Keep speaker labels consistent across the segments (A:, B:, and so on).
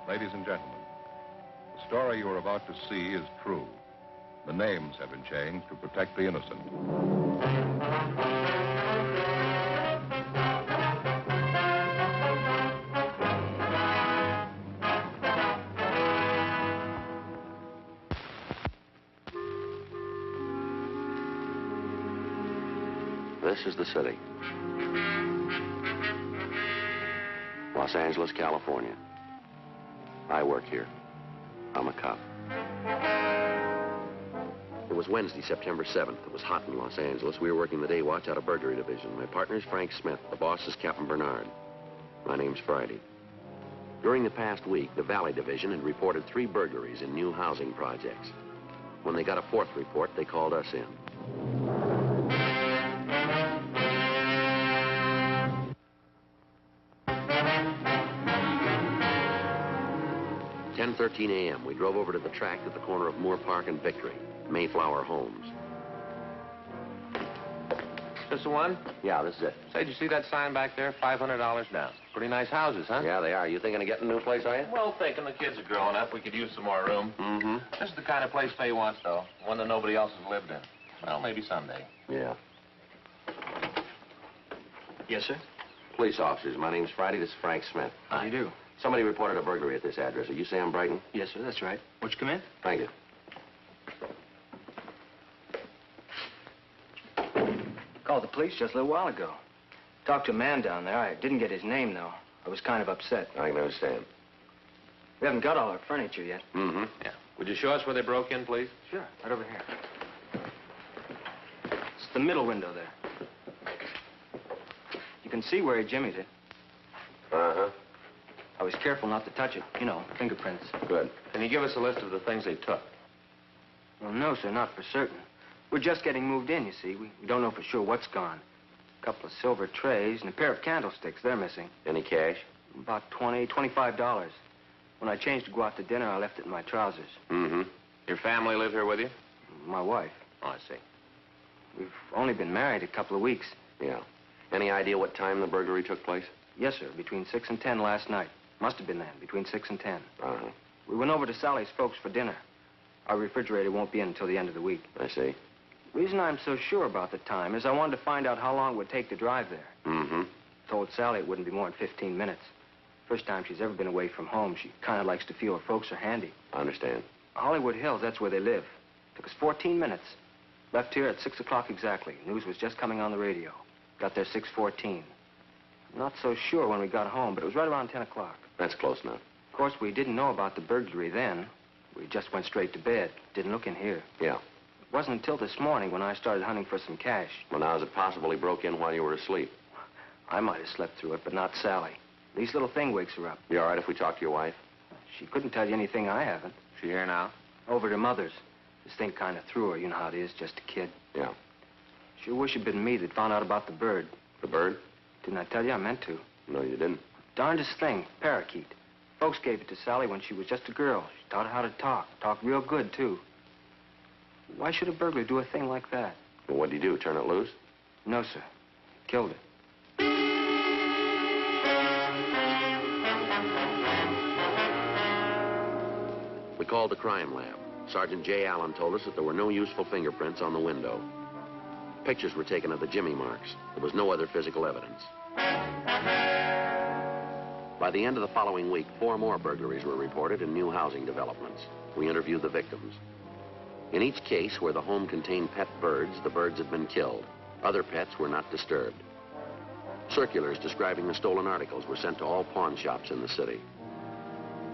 A: Ladies and gentlemen, the story you are about to see is true. The names have been changed to protect the innocent.
B: This is the city. Los Angeles, California. I work here. I'm a cop. It was Wednesday, September 7th. It was hot in Los Angeles. We were working the day watch out of burglary division. My partner's Frank Smith. The boss is Captain Bernard. My name's Friday. During the past week, the Valley Division had reported 3 burglaries in new housing projects. When they got a 4th report, they called us in. 10:13 a.m., we drove over to the tract at the corner of Moore Park and Victory, Mayflower Homes.
C: This the one?
B: Yeah, this is it.
C: Say, did you see that sign back there? $500 down. Pretty nice houses, huh?
B: Yeah, they are. You thinking of getting a new place, are you?
C: Well, thinking the kids are growing up. We could use some more room.
B: Mm-hmm.
C: This is the kind of place Faye wants, though. One that nobody else has lived in. Well, maybe someday.
B: Yeah.
D: Yes, sir?
B: Police officers, my name's Friday. This is Frank Smith.
D: How do you do?
B: Somebody reported a burglary at this address. Are you Sam Brighton?
D: Yes, sir, that's right. Won't you come in?
B: Thank you.
D: Called the police just a little while ago. Talked to a man down there. I didn't get his name, though. I was kind of upset.
B: I can understand.
D: We haven't got all our furniture yet.
B: Mm-hmm.
C: Yeah. Would you show us where they broke in, please?
D: Sure, right over here. It's the middle window there. You can see where he jimmied it.
B: Uh-huh.
D: I was careful not to touch it. You know, fingerprints.
B: Good.
C: Can you give us a list of the things they took?
D: Well, no, sir, not for certain. We're just getting moved in, you see. We don't know for sure what's gone. A couple of silver trays and a pair of candlesticks. They're missing.
B: Any cash?
D: About $25. When I changed to go out to dinner, I left it in my trousers.
B: Mm-hmm.
C: Your family live here with you?
D: My wife.
C: Oh, I see.
D: We've only been married a couple of weeks.
B: Yeah. Any idea what time the burglary took place?
D: Yes, sir, between 6 and 10 last night. Must have been then, between 6 and 10.
B: Uh-huh.
D: We went over to Sally's folks for dinner. Our refrigerator won't be in until the end of the week.
B: I see.
D: The reason I'm so sure about the time is I wanted to find out how long it would take to drive there.
B: Mm-hmm.
D: Told Sally it wouldn't be more than 15 minutes. First time she's ever been away from home. She kind of likes to feel her folks are handy.
B: I understand.
D: Hollywood Hills, that's where they live. Took us 14 minutes. Left here at 6 o'clock exactly. News was just coming on the radio. Got there 6:14. Not so sure when we got home, but it was right around 10 o'clock.
B: That's close enough.
D: Of course, we didn't know about the burglary then. We just went straight to bed. Didn't look in here.
B: Yeah.
D: It wasn't until this morning when I started hunting for some cash.
B: Well, now, is it possible he broke in while you were asleep?
D: I might have slept through it, but not Sally. These little thing wakes her up.
B: You all right if we talk to your wife?
D: She couldn't tell you anything I haven't.
C: She here now?
D: Over to Mother's. This thing kind of threw her. You know how it is, just a kid.
B: Yeah.
D: Sure wish it'd been me that found out about the bird.
B: The bird?
D: Didn't I tell you? I meant to.
B: No, you didn't.
D: Darndest thing, parakeet. Folks gave it to Sally when she was just a girl. She taught her how to talk. Talked real good, too. Why should a burglar do a thing like that?
B: Well, what'd he do, turn it loose?
D: No, sir. Killed it.
B: We called the crime lab. Sergeant J. Allen told us that there were no useful fingerprints on the window. Pictures were taken of the jimmy marks. There was no other physical evidence. By the end of the following week, 4 more burglaries were reported in new housing developments. We interviewed the victims. In each case where the home contained pet birds, the birds had been killed. Other pets were not disturbed. Circulars describing the stolen articles were sent to all pawn shops in the city.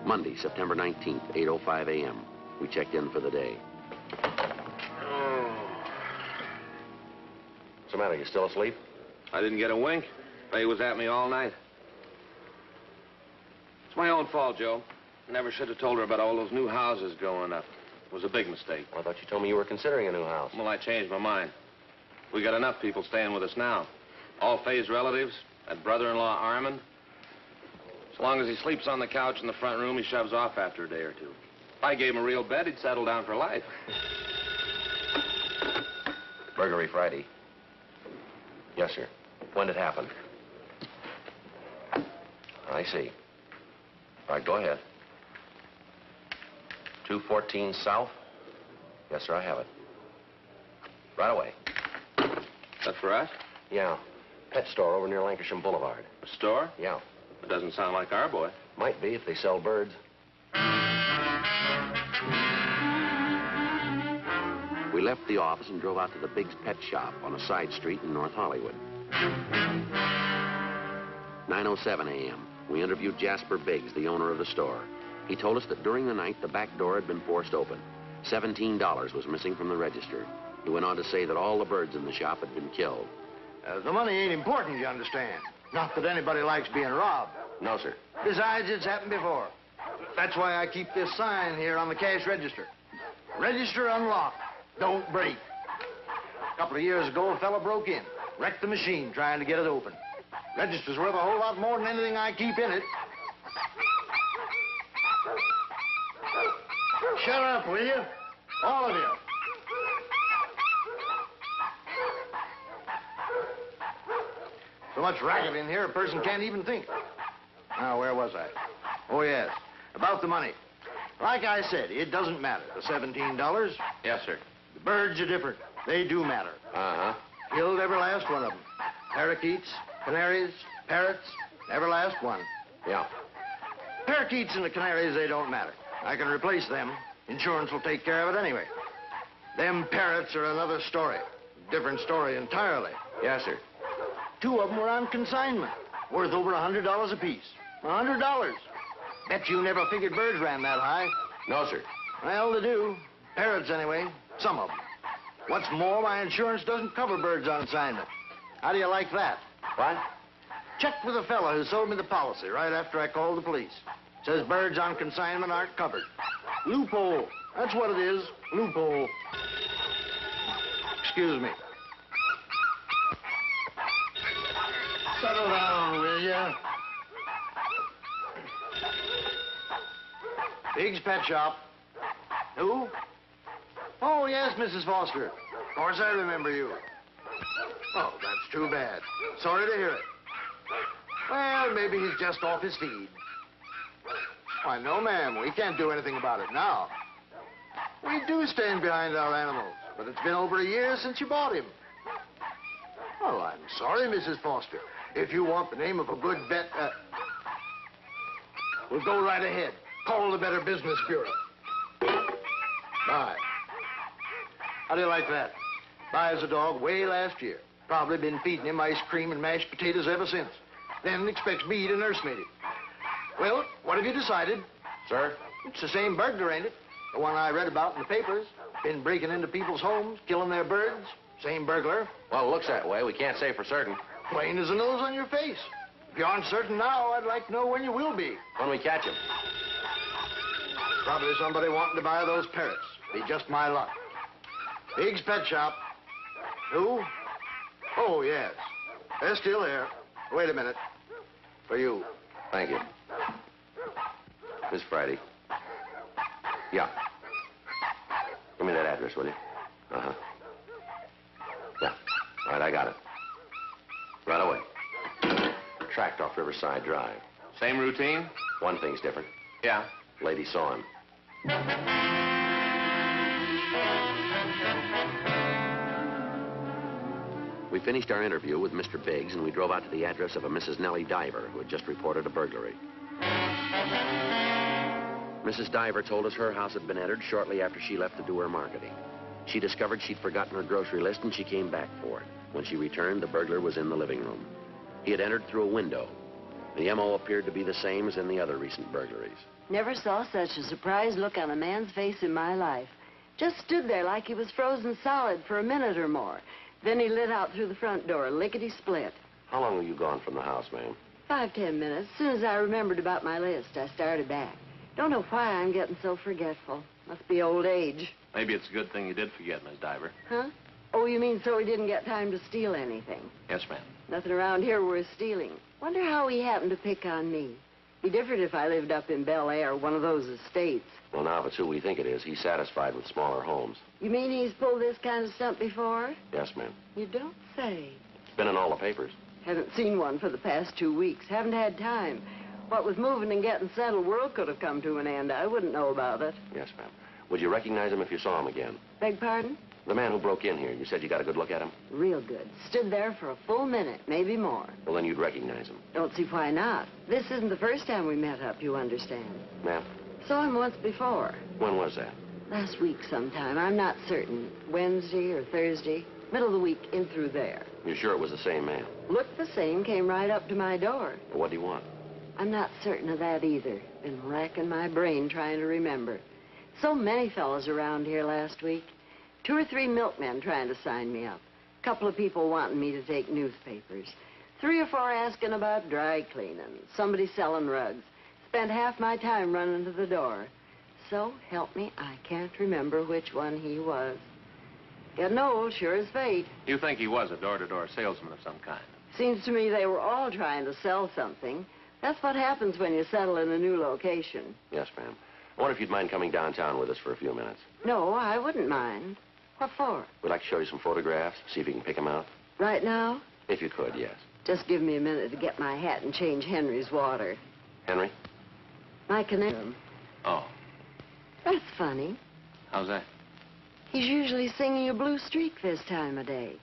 B: Monday, September 19th, 8:05 a.m. We checked in for the day. What's the matter? You still asleep?
C: I didn't get a wink. Faye was at me all night. It's my own fault, Joe. Never should have told her about all those new houses going up. It was a big mistake.
B: Well, I thought you told me you were considering a new house.
C: Well, I changed my mind. We got enough people staying with us now. All Faye's relatives, that brother-in-law Armand. As long as he sleeps on the couch in the front room, he shoves off after a day or two. If I gave him a real bed, he'd settle down for life.
B: Burglary Friday. Yes, sir. When did it happen? I see. All right, go ahead. 214 South? Yes, sir, I have it. Right away.
C: That for us?
B: Yeah. Pet store over near Lancashire Boulevard.
C: A store?
B: Yeah.
C: It doesn't sound like our boy.
B: Might be if they sell birds. We left the office and drove out to the Biggs Pet Shop on a side street in North Hollywood. 9:07 a.m. We interviewed Jasper Biggs, the owner of the store. He told us that during the night, the back door had been forced open. $17 was missing from the register. He went on to say that all the birds in the shop had been killed.
E: The money ain't important, you understand. Not that anybody likes being robbed.
B: No, sir.
E: Besides, it's happened before. That's why I keep this sign here on the cash register. Register unlocked. Don't break. A couple of years ago, a fella broke in, wrecked the machine trying to get it open. Register's worth a whole lot more than anything I keep in it. Shut up, will you? All of you. So much racket in here, a person can't even think. Now, where was I? Oh, yes. About the money. Like I said, it doesn't matter. The $17.
C: Yes, sir.
E: The birds are different. They do matter.
B: Uh-huh.
E: Killed every last one of them. Parakeets, canaries, parrots, every last one.
B: Yeah.
E: Parakeets and the canaries, they don't matter. I can replace them. Insurance will take care of it anyway. Them parrots are another story. Different story entirely.
B: Yes, sir.
E: 2 of them were on consignment, worth over $100 apiece. $100. Bet you never figured birds ran that high.
B: No, sir.
E: Well, they do. Parrots, anyway. Some of them. What's more, my insurance doesn't cover birds on assignment. How do you like that?
B: What?
E: Checked with a fella who sold me the policy right after I called the police. Says birds on consignment aren't covered. Loophole. That's what it is. Loophole. Excuse me. Settle down, will ya? Biggs Pet Shop. Who? Oh, yes, Mrs. Foster. Of course I remember you. Oh, that's too bad. Sorry to hear it. Well, maybe he's just off his feed. Why, no, ma'am. We can't do anything about it now. We do stand behind our animals, but it's been over a year since you bought him. Well, I'm sorry, Mrs. Foster. If you want the name of a good vet, we'll go right ahead. Call the Better Business Bureau. Bye. How do you like that? Buys a dog way last year. Probably been feeding him ice cream and mashed potatoes ever since. Then expects me to nursemaid him. Well, what have you decided?
B: Sir?
E: It's the same burglar, ain't it? The one I read about in the papers. Been breaking into people's homes, killing their birds. Same burglar.
B: Well, it looks that way. We can't say for certain.
E: Plain as the nose on your face. If you aren't certain now, I'd like to know when you will be.
B: When we catch him.
E: Probably somebody wanting to buy those parrots. Be just my luck. Biggs Pet Shop. Who? Oh, yes. They're still here. Wait a minute. For you.
B: Thank you. Miss Friday. Yeah. Give me that address, will you? Uh-huh. Yeah. All right, I got it. Right away. Tracked off Riverside Drive.
C: Same routine?
B: One thing's different.
C: Yeah.
B: Lady saw him. We finished our interview with Mr. Biggs, and we drove out to the address of a Mrs. Nellie Diver, who had just reported a burglary. Mrs. Diver told us her house had been entered shortly after she left to do her marketing. She discovered she'd forgotten her grocery list, and she came back for it. When she returned, the burglar was in the living room. He had entered through a window. The M.O. appeared to be the same as in the other recent burglaries.
F: Never saw such a surprised look on a man's face in my life. Just stood there like he was frozen solid for a minute or more. Then he lit out through the front door, lickety-split.
B: How long were you gone from the house, ma'am?
F: 5-10 minutes. As soon as I remembered about my list, I started back. Don't know why I'm getting so forgetful. Must be old age.
C: Maybe it's a good thing you did forget, Miss Diver.
F: Huh? Oh, you mean so he didn't get time to steal anything?
C: Yes, ma'am.
F: Nothing around here worth stealing. Wonder how he happened to pick on me. Be different if I lived up in Bel Air or one of those estates.
B: Well, now, if it's who we think it is, he's satisfied with smaller homes.
F: You mean he's pulled this kind of stunt before?
B: Yes, ma'am.
F: You don't say.
B: Been in all the papers.
F: Haven't seen one for the past 2 weeks. Haven't had time. What with moving and getting settled, world could have come to an end. I wouldn't know about it.
B: Yes, ma'am. Would you recognize him if you saw him again?
F: Beg pardon?
B: The man who broke in here. You said you got a good look at him?
F: Real good. Stood there for a full minute, maybe more.
B: Well, then you'd recognize him.
F: Don't see why not. This isn't the first time we met up, you understand.
B: Ma'am?
F: Saw him once before.
B: When was that?
F: Last week sometime. I'm not certain. Wednesday or Thursday. Middle of the week, in through there.
B: You're sure it was the same man?
F: Looked the same, came right up to my door.
B: Well, what do you want?
F: I'm not certain of that either. Been racking my brain trying to remember. So many fellows around here last week. 2 or 3 milkmen trying to sign me up. A couple of people wanting me to take newspapers. 3 or 4 asking about dry cleaning. Somebody selling rugs. Spent half my time running to the door. So, help me, I can't remember which one he was. Getting old, sure as fate.
C: You think he was a door-to-door salesman of some kind?
F: Seems to me they were all trying to sell something. That's what happens when you settle in a new location.
B: Yes, ma'am. I wonder if you'd mind coming downtown with us for a few minutes.
F: No, I wouldn't mind. What for?
B: We'd like to show you some photographs, see if you can pick them out.
F: Right now?
B: If you could, yes.
F: Just give me a minute to get my hat and change Henry's water.
B: Henry?
F: My connection.
C: Oh,
F: That's funny.
C: how's that?
F: He's usually singing a blue streak this time of day.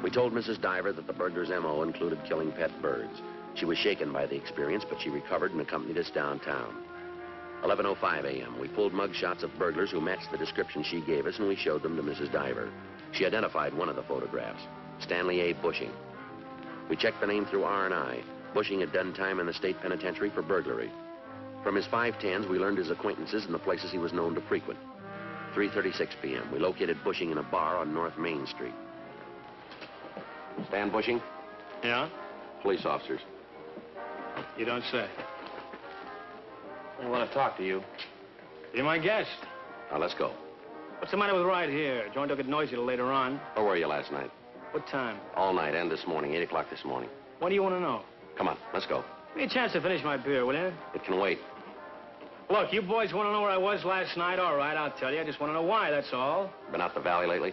B: We told Mrs. Diver that the burglar's M.O. included killing pet birds. She was shaken by the experience, but she recovered and accompanied us downtown. 11:05 a.m. We pulled mug shots of burglars who matched the description she gave us, and we showed them to Mrs. Diver. She identified one of the photographs, Stanley A. Bushing. We checked the name through R&I. Bushing had done time in the state penitentiary for burglary. From his 510s, we learned his acquaintances and the places he was known to frequent. 3:36 p.m. We located Bushing in a bar on North Main Street. Stan Bushing?
G: Yeah?
B: Police officers.
G: You don't say.
C: We want to talk to you.
G: You're my guest.
B: Now, let's go.
G: What's the matter with right here? Joint don't get noisy till later on.
B: Where were you last night?
G: What time?
B: All night and this morning, 8 o'clock this morning.
G: What do you want to know?
B: Come on, let's go.
G: Give me a chance to finish my beer, will you?
B: It can wait.
G: Look, you boys want to know where I was last night? All right, I'll tell you. I just want to know why, that's all.
B: Been out the valley lately?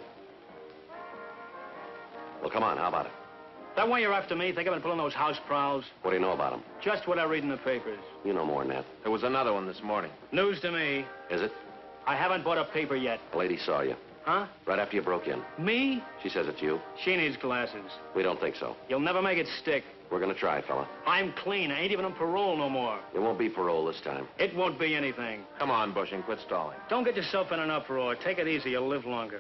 B: Well, come on, how about it?
G: That why you're after me? Think I've been pulling those house prowls?
B: What do you know about them?
G: Just what I read in the papers.
B: You know more than that.
C: There was another one this morning.
G: News to me.
B: Is it?
G: I haven't bought a paper yet.
B: The lady saw you.
G: Huh?
B: Right after you broke in.
G: Me?
B: She says it's you.
G: She needs glasses.
B: We don't think so.
G: You'll never make it stick.
B: We're gonna try, fella.
G: I'm clean. I ain't even on parole no more.
B: It won't be parole this time.
G: It won't be anything.
C: Come on, Bushing, quit stalling.
G: Don't get yourself in an uproar. Take it easy. You'll live longer.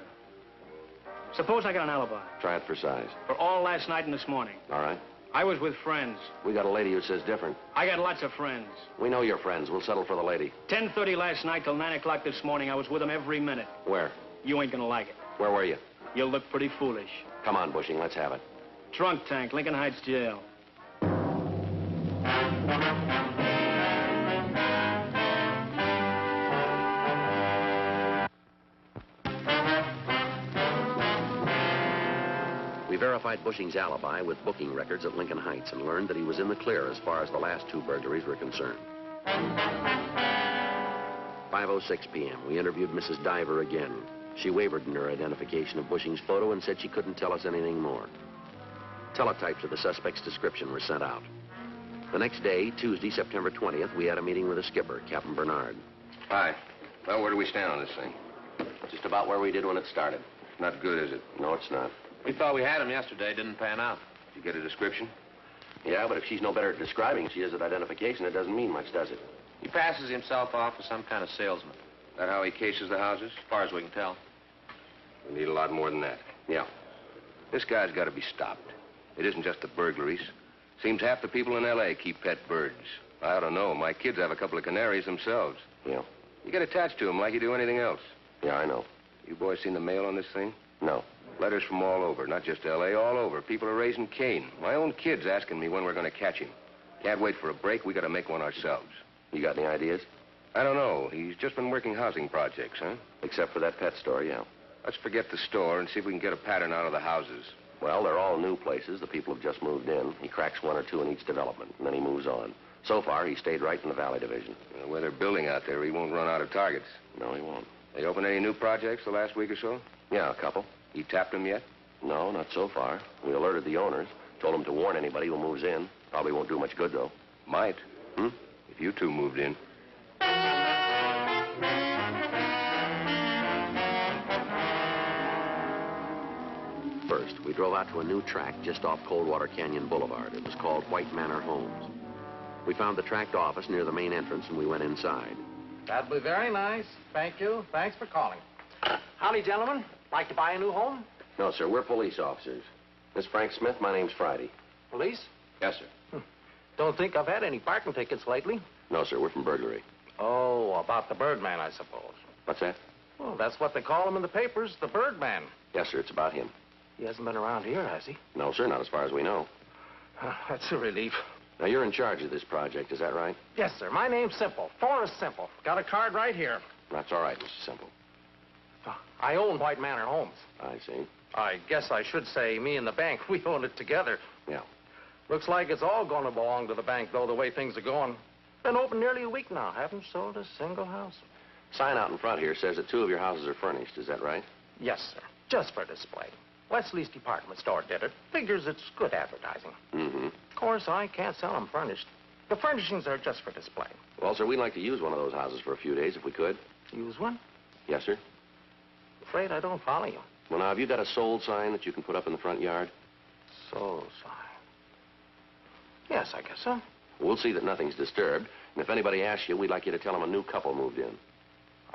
G: Suppose I got an alibi.
B: Try it for size.
G: For all last night and this morning.
B: All right.
G: I was with friends.
B: We got a lady who says different.
G: I got lots of friends.
B: We know your friends. We'll settle for the lady.
G: 10:30 last night till 9 o'clock this morning. I was with them every minute.
B: Where?
G: You ain't gonna like it.
B: Where were you?
G: You'll look pretty foolish.
B: Come on, Bushing, let's have it.
G: Trunk tank, Lincoln Heights Jail.
B: We verified Bushing's alibi with booking records at Lincoln Heights and learned that he was in the clear as far as the last 2 burglaries were concerned. 5:06 p.m. We interviewed Mrs. Diver again. She wavered in her identification of Bushing's photo and said she couldn't tell us anything more. Teletypes of the suspect's description were sent out. The next day, Tuesday, September 20th, we had a meeting with the skipper, Captain Bernard.
A: Hi. Well, where do we stand on this thing?
B: Just about where we did when it started.
A: Not good, is it?
B: No, it's not.
C: We thought we had him yesterday. Didn't pan out.
A: Did you get a description?
B: Yeah, but if she's no better at describing than she is at identification, it doesn't mean much, does it?
C: He passes himself off as some kind of salesman,
A: That how he cases the houses?
C: as far as we can tell.
A: We need a lot more than that.
B: Yeah.
A: This guy's got to be stopped. It isn't just the burglaries. Seems half the people in L.A. keep pet birds. I don't know. My kids have a couple of canaries themselves.
B: Yeah.
A: You get attached to them like you do anything else.
B: Yeah, I know.
A: You boys seen the mail on this thing?
B: No.
A: Letters from all over, not just L.A., all over. People are raising Cain. My own kid's asking me when we're going to catch him. Can't wait for a break. We got to make one ourselves.
B: You got any ideas?
A: I don't know. He's just been working housing projects, huh?
B: Except for that pet store, yeah.
A: Let's forget the store and see if we can get a pattern out of the houses.
B: Well, they're all new places. The people have just moved in. He cracks one or two in each development, and then he moves on. So far, he stayed right in the Valley Division.
C: Where they're building out there, he won't run out of targets.
B: No, he won't.
C: They opened any new projects the last week or so?
B: Yeah, a couple.
C: You tapped them yet?
B: No, not so far. We alerted the owners. Told them to warn anybody who moves in. Probably won't do much good, though.
C: Might.
B: Hmm?
C: If you two moved in.
B: First, we drove out to a new tract just off Coldwater Canyon Boulevard. It was called White Manor Homes. We found the tract office near the main entrance, and we went inside.
H: That'd be very nice. Thank you. Thanks for calling. Howdy, gentlemen. Like to buy a new home?
B: No, sir, we're police officers. Miss Frank Smith, my name's Friday.
H: Police?
B: Yes, sir.
H: Don't think I've had any parking tickets lately.
B: No, sir, we're from burglary.
H: Oh, about the Birdman, I suppose.
B: What's that?
H: Well, that's what they call him in the papers, the Birdman.
B: Yes, sir, it's about him.
H: He hasn't been around here, has he?
B: No, sir, not as far as we know.
H: That's a relief.
B: Now, you're in charge of this project, is that right?
H: Yes, sir. My name's Simple. Forrest Simple. Got a card right here.
B: That's all right, Mr. Simple.
H: I own White Manor Homes.
B: I see.
H: I guess I should say me and the bank, we own it together.
B: Yeah.
H: Looks like it's all going to belong to the bank, though, the way things are going. Been open nearly a week now. Haven't sold a single house.
B: Sign out in front here says that 2 of your houses are furnished, is that right?
H: Yes, sir. Just for display. Wesley's department store did it. Figures it's good advertising.
B: Mm-hmm.
H: Of course, I can't sell them furnished. The furnishings are just for display.
B: Well, sir, we'd like to use one of those houses for a few days if we could.
H: Use one?
B: Yes, sir.
H: Afraid I don't follow you.
B: Well, now, have you got a sold sign that you can put up in the front yard?
H: Sold sign. Yes, I guess so.
B: We'll see that nothing's disturbed. And if anybody asks you, we'd like you to tell them a new couple moved in.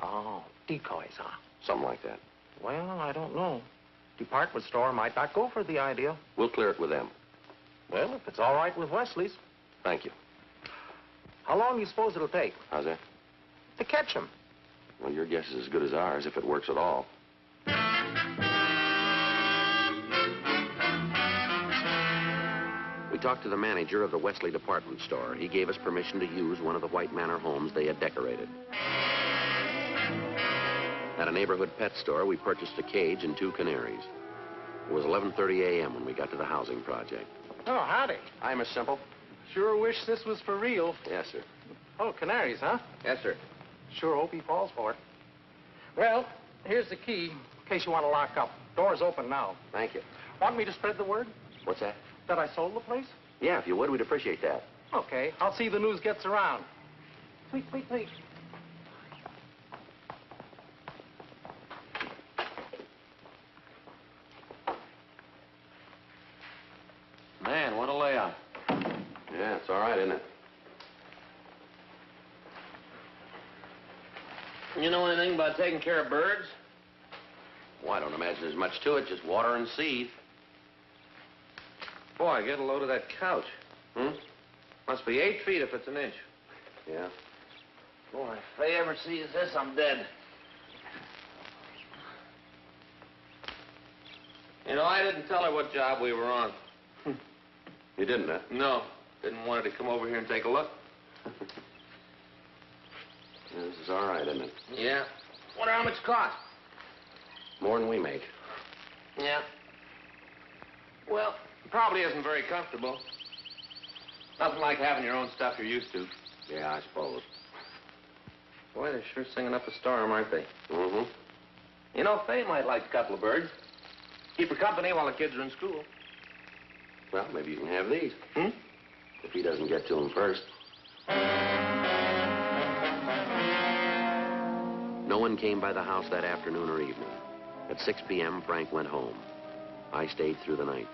H: Oh, decoys, huh?
B: Something like that.
H: Well, I don't know. Department store might not go for the idea.
B: We'll clear it with them.
H: Well, if it's all right with Wesley's.
B: Thank you.
H: How long do you suppose it'll take?
B: How's that?
H: To catch him.
B: Well, your guess is as good as ours, if it works at all. We talked to the manager of the Wesley department store. He gave us permission to use one of the White Manor homes they had decorated. At a neighborhood pet store, we purchased a cage and 2 canaries. It was 11:30 a.m. when we got to the housing project.
H: Oh, howdy.
B: Hi, Miss Simple.
H: Sure wish this was for real.
B: Yes, sir.
H: Oh, canaries, huh?
B: Yes, sir.
H: Sure hope he falls for it. Well, here's the key in case you want to lock up. Door's open now.
B: Thank you.
H: Want me to spread the word
B: What's that?
H: that I sold the place?
B: Yeah, if you would, we'd appreciate that.
H: Okay, I'll see the news gets around. Wait.
C: Man, what a layout.
B: Yeah, it's all right, isn't it?
C: You know anything about taking care of birds?
B: Well, I don't imagine there's much to it. Just water and seed.
C: Boy, get a load of that couch.
B: Hmm?
C: Must be 8 feet if it's an inch.
B: Yeah.
C: Boy, if they ever sees this, I'm dead. You know, I didn't tell her what job we were on.
B: You didn't, huh?
C: No. Didn't want her to come over here and take a look.
B: Yeah, this is all right, isn't it?
C: Yeah. Wonder how much it cost.
B: More than we make.
C: Yeah. Well, it probably isn't very comfortable. Nothing like having your own stuff you're used to.
B: Yeah, I suppose.
C: Boy, they're sure singing up a storm, aren't they?
B: Mm-hmm.
C: You know, Fay might like a couple of birds. Keep her company while the kids are in school.
B: Well, maybe you can have these.
C: Hmm?
B: If he doesn't get to them first. No one came by the house that afternoon or evening. At 6 p.m., Frank went home. I stayed through the night.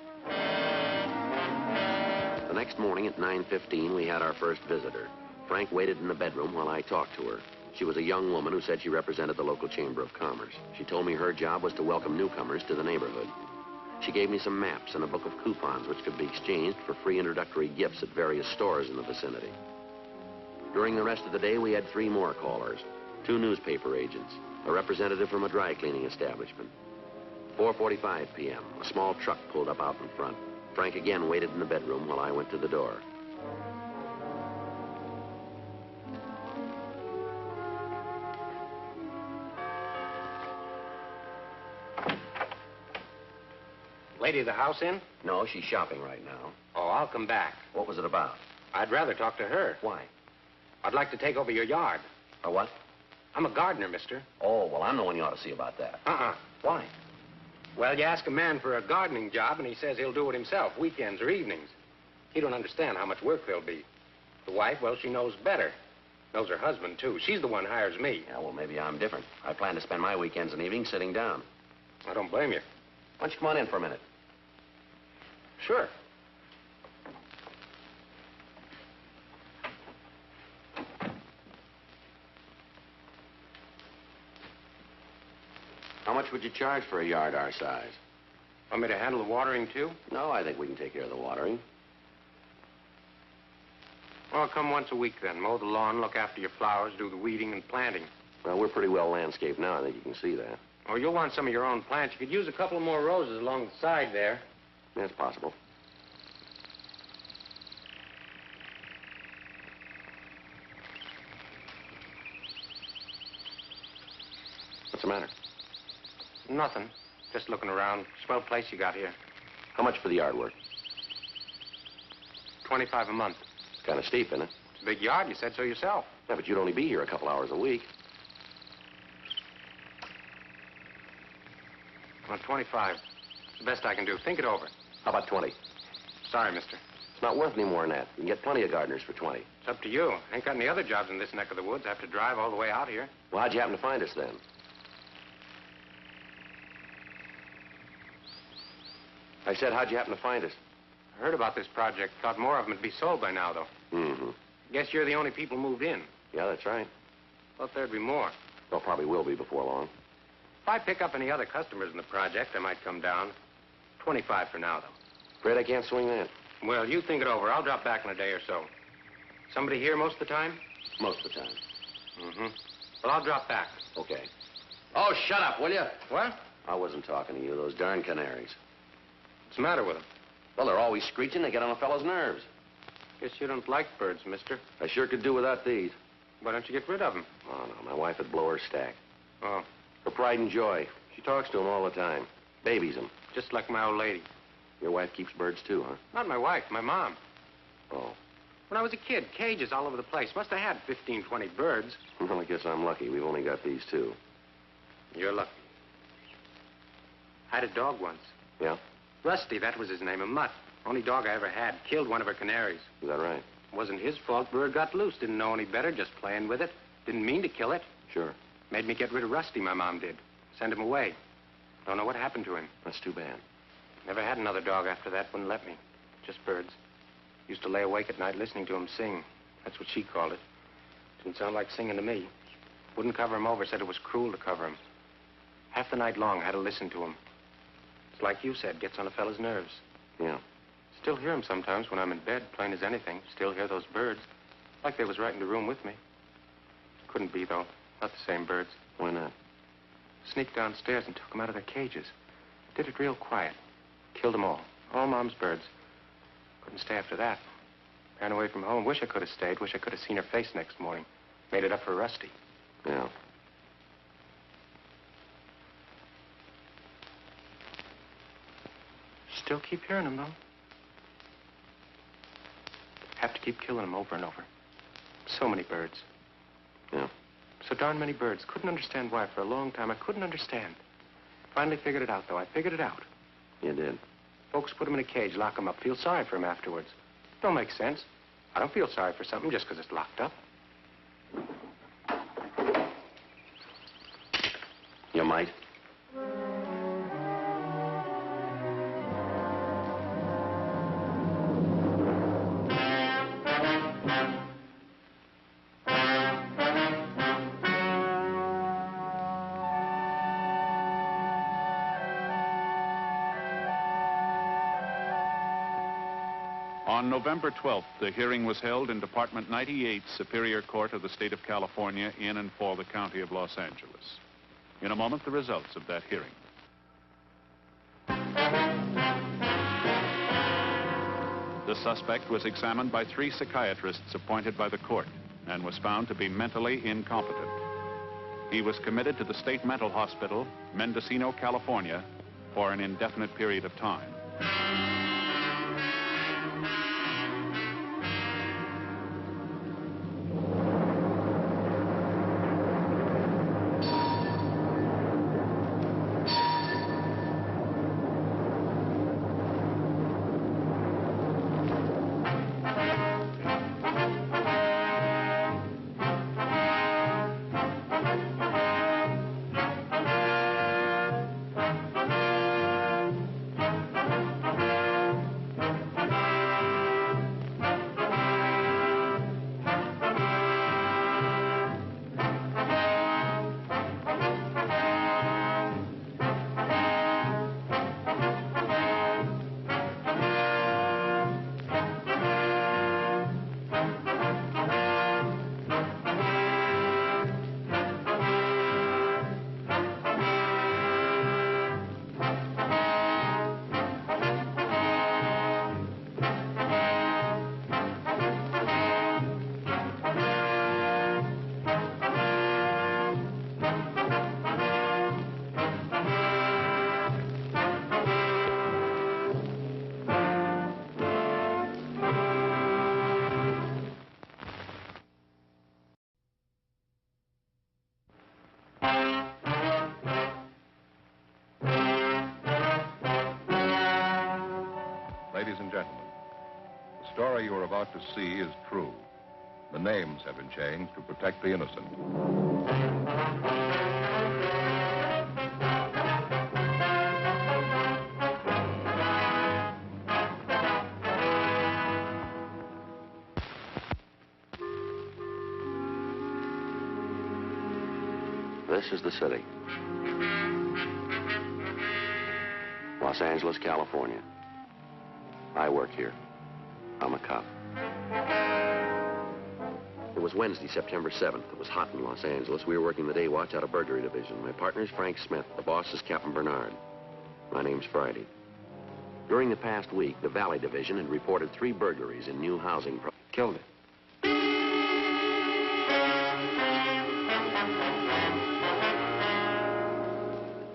B: The next morning at 9:15, we had our first visitor. Frank waited in the bedroom while I talked to her. She was a young woman who said she represented the local Chamber of Commerce. She told me her job was to welcome newcomers to the neighborhood. She gave me some maps and a book of coupons which could be exchanged for free introductory gifts at various stores in the vicinity. During the rest of the day, we had 3 more callers. 2 newspaper agents, a representative from a dry cleaning establishment. 4:45 p.m., a small truck pulled up out in front. Frank again waited in the bedroom while I went to the door.
I: lady of the house in?
B: No, she's shopping right now.
I: Oh, I'll come back.
B: What was it about?
I: I'd rather talk to her.
B: Why?
I: I'd like to take over your yard.
B: A what?
I: I'm a gardener, mister.
B: Oh, well, I'm the one you ought to see about that. Why?
I: Well, you ask a man for a gardening job, and he says he'll do it himself, weekends or evenings. He don't understand how much work there'll be. The wife, well, she knows better. Knows her husband, too. She's the one hires me.
B: Yeah, well, maybe I'm different. I plan to spend my weekends and evenings sitting down.
I: I don't blame you.
B: Why don't you come on in for a minute?
I: Sure.
B: How much would you charge for a yard our size?
I: Want me to handle the watering, too?
B: No, I think we can take care of the watering.
I: Well, come once a week, then. Mow the lawn, look after your flowers, do the weeding and planting.
B: Well, we're pretty well landscaped now. I think you can see that.
I: Oh, you'll want some of your own plants. You could use a couple more roses along the side there.
B: That's possible. What's the matter?
I: Nothing. Just looking around. Swell place you got here.
B: How much for the yard work?
I: $25 a month.
B: It's kind of steep, isn't it?
I: It's a big yard. You said so yourself.
B: Yeah, but you'd only be here a couple hours a week.
I: Well, 25. It's the best I can do. Think it over.
B: How about 20?
I: Sorry, mister.
B: It's not worth any more than that. You can get plenty of gardeners for 20.
I: It's up to you. Ain't got any other jobs in this neck of the woods. I have to drive all the way out here.
B: Well, how'd you happen to find us then? I said, how'd you happen to find us?
I: I heard about this project. Thought more of them would be sold by now, though.
B: Mm-hmm.
I: Guess you're the only people moved in.
B: Yeah, that's right.
I: Thought there'd be more.
B: Well, probably will be before long.
I: If I pick up any other customers in the project, I might come down. 25 for now, though.
B: Afraid I can't swing that.
I: Well, you think it over. I'll drop back in a day or so. Somebody here most of the time?
B: Most of the time.
I: Mm-hmm. Well, I'll drop back.
B: Okay. Oh, shut up, will you?
I: What?
B: I wasn't talking to you, those darn canaries.
I: What's the matter with them?
B: Well, they're always screeching. They get on a fellow's nerves.
I: Guess you don't like birds, mister.
B: I sure could do without these.
I: Why don't you get rid of them?
B: Oh, no, my wife would blow her stack.
I: Oh,
B: Her pride and joy. She talks to them all the time. Babies them.
I: just like my old lady.
B: Your wife keeps birds, too, huh?
I: Not my wife, my mom.
B: Oh.
I: When I was a kid, cages all over the place. Must have had 15, 20 birds.
B: Well, I guess I'm lucky. We've only got these two.
I: You're lucky. I had a dog once.
B: Yeah?
I: Rusty, that was his name, a mutt. Only dog I ever had. Killed one of her canaries.
B: Is that right?
I: Wasn't his fault. Bird got loose. Didn't know any better, just playing with it. Didn't mean to kill it.
B: Sure.
I: Made me get rid of Rusty, my mom did. Send him away. Don't know what happened to him.
B: That's too bad.
I: Never had another dog after that. Wouldn't let me. Just birds. Used to lay awake at night listening to him sing. That's what she called it. Didn't sound like singing to me. Wouldn't cover him over. Said it was cruel to cover him. Half the night long, I had to listen to him. It's like you said, gets on a fella's nerves.
B: Yeah.
I: Still hear him sometimes when I'm in bed, plain as anything. Still hear those birds. Like they was right in the room with me. Couldn't be, though. Not the same birds.
B: Why not?
I: Sneaked downstairs and took them out of their cages. Did it real quiet. Killed them all. All Mom's birds. Couldn't stay after that. Ran away from home. Wish I could have stayed. Wish I could have seen her face next morning. Made it up for Rusty.
B: Yeah.
I: Still keep hearing them, though. Have to keep killing them over and over. So many birds.
B: Yeah.
I: So darn many birds. Couldn't understand why for a long time. I couldn't understand. Finally figured it out, though. I figured it out.
B: You did.
I: Folks put them in a cage, lock them up, feel sorry for them afterwards. Don't make sense. I don't feel sorry for something just because it's locked up.
B: You might.
J: On November 12th, the hearing was held in Department 98, Superior Court of the State of California, in and for the County of Los Angeles. In a moment, the results of that hearing. The suspect was examined by 3 psychiatrists appointed by the court and was found to be mentally incompetent. He was committed to the State Mental Hospital, Mendocino, California, for an indefinite period of time.
A: The story you are about to see is true. The names have been changed to protect the innocent.
B: This is the city. Los Angeles, California. I work here. I'm a cop. It was Wednesday, September 7th. It was hot in Los Angeles. We were working the day watch out of burglary division. My partner's Frank Smith. The boss is Captain Bernard. My name's Friday. During the past week, the Valley Division had reported 3 burglaries in new housing.
D: Killed it.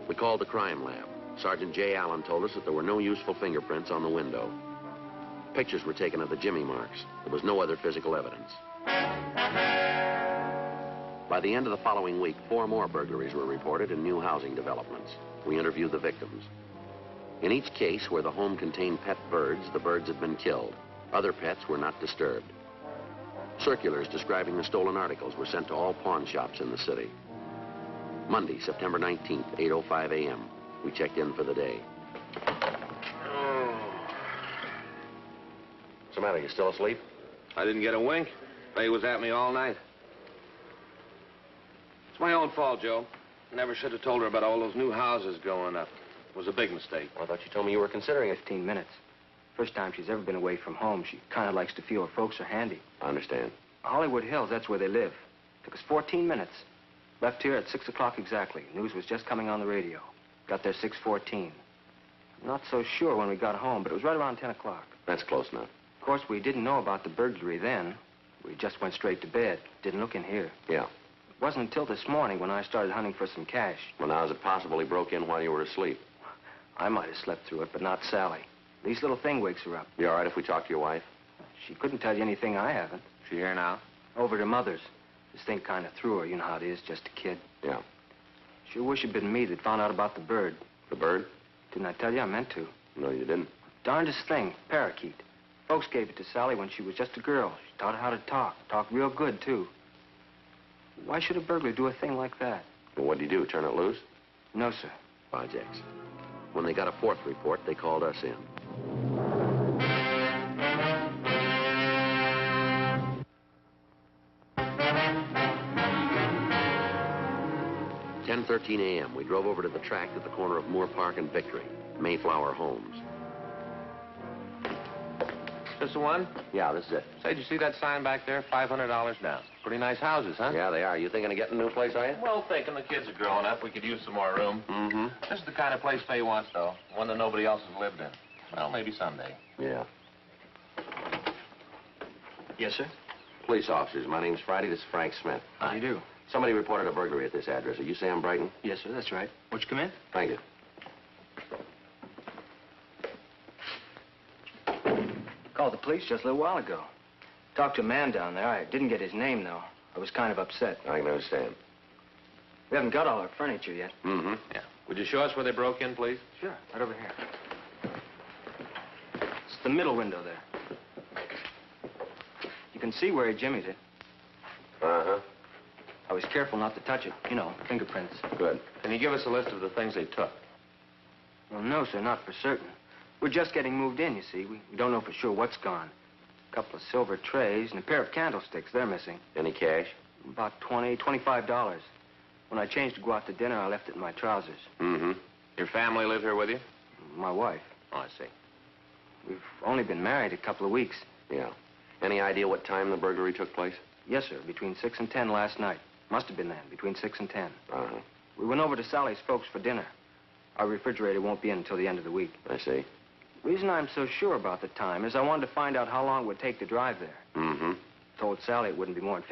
B: We called the crime lab. Sergeant J. Allen told us that there were no useful fingerprints on the window. Pictures were taken of the jimmy marks. There was no other physical evidence. By the end of the following week, 4 more burglaries were reported in new housing developments. We interviewed the victims. In each case where the home contained pet birds, the birds had been killed. Other pets were not disturbed. Circulars describing the stolen articles were sent to all pawn shops in the city. Monday, September 19th, 8:05 a.m. We checked in for the day. What's the matter? You still asleep?
C: I didn't get a wink. Faye was at me all night. It's my own fault, Joe. Never should have told her about all those new houses going up. It was a big mistake.
B: Well, I thought you told me you were considering it.
D: 15 minutes. First time she's ever been away from home. She kind of likes to feel her folks are handy.
B: I understand.
D: Hollywood Hills, that's where they live. Took us 14 minutes. Left here at 6 o'clock exactly. News was just coming on the radio. Got there 6:14. Not so sure when we got home, but it was right around 10 o'clock.
B: That's close enough.
D: Of course, we didn't know about the burglary then. We just went straight to bed. Didn't look in here.
B: Yeah.
D: It wasn't until this morning when I started hunting for some cash.
B: Well, now, is it possible he broke in while you were asleep?
D: I might have slept through it, but not Sally. These little thing wakes her up.
B: You all right if we talk to your wife?
D: She couldn't tell you anything I haven't.
C: She here now?
D: Over to Mother's. This thing kind of threw her. You know how it is, just a kid.
B: Yeah.
D: Sure wish it'd been me that found out about the bird.
B: The bird?
D: Didn't I tell you? I meant to.
B: No, you didn't.
D: Darndest thing, parakeet. Folks gave it to Sally when she was just a girl. She taught her how to talk. Talk real good, too. Why should a burglar do a thing like that?
B: Well, what'd you do, turn it loose?
D: No, sir.
B: Projects. When they got a 4th report, they called us in. 10:13 a.m. We drove over to the tract at the corner of Moore Park and Victory. Mayflower Homes.
C: This the one?
B: Yeah, this is it.
C: Say, did you see that sign back there? $500 down. Pretty nice houses, huh?
B: Yeah, they are. You thinking of getting a new place, are you?
C: Well, thinking the kids are growing up. We could use some more room.
B: Mm-hmm.
C: This is the kind of place Faye wants, though. One that nobody else has lived in. Well, maybe someday.
B: Yeah.
D: Yes, sir?
B: Police officers, my name's Friday. This is Frank Smith.
D: How do you do?
B: Somebody reported a burglary at this address. Are you Sam Brighton?
D: Yes, sir, that's right. Won't you come in?
B: Thank you.
D: Called the police just a little while ago. Talked to a man down there. I didn't get his name, though. I was kind of upset.
B: I can understand.
D: We haven't got all our furniture yet.
B: Mm-hmm.
C: Yeah. Would you show us where they broke in, please?
D: Sure, right over here. It's the middle window there. You can see where he jimmied it.
B: Uh-huh.
D: I was careful not to touch it. You know, fingerprints.
B: Good.
C: Can you give us a list of the things they took?
D: Well, no, sir, not for certain. We're just getting moved in, you see. We don't know for sure what's gone. A couple of silver trays and a pair of candlesticks. They're missing.
B: Any cash?
D: About $25. When I changed to go out to dinner, I left it in my trousers.
B: Mm-hmm.
C: Your family live here with you?
D: My wife.
C: Oh, I see.
D: We've only been married a couple of weeks.
B: Yeah. Any idea what time the burglary took place?
D: Yes, sir, between 6 and 10 last night. Must have been then, between 6 and 10.
B: Uh-huh.
D: We went over to Sally's folks for dinner. Our refrigerator won't be in until the end of the week.
B: I see.
D: The reason I'm so sure about the time is I wanted to find out how long it would take to drive there.
B: Mm-hmm.
D: Told Sally it wouldn't be more than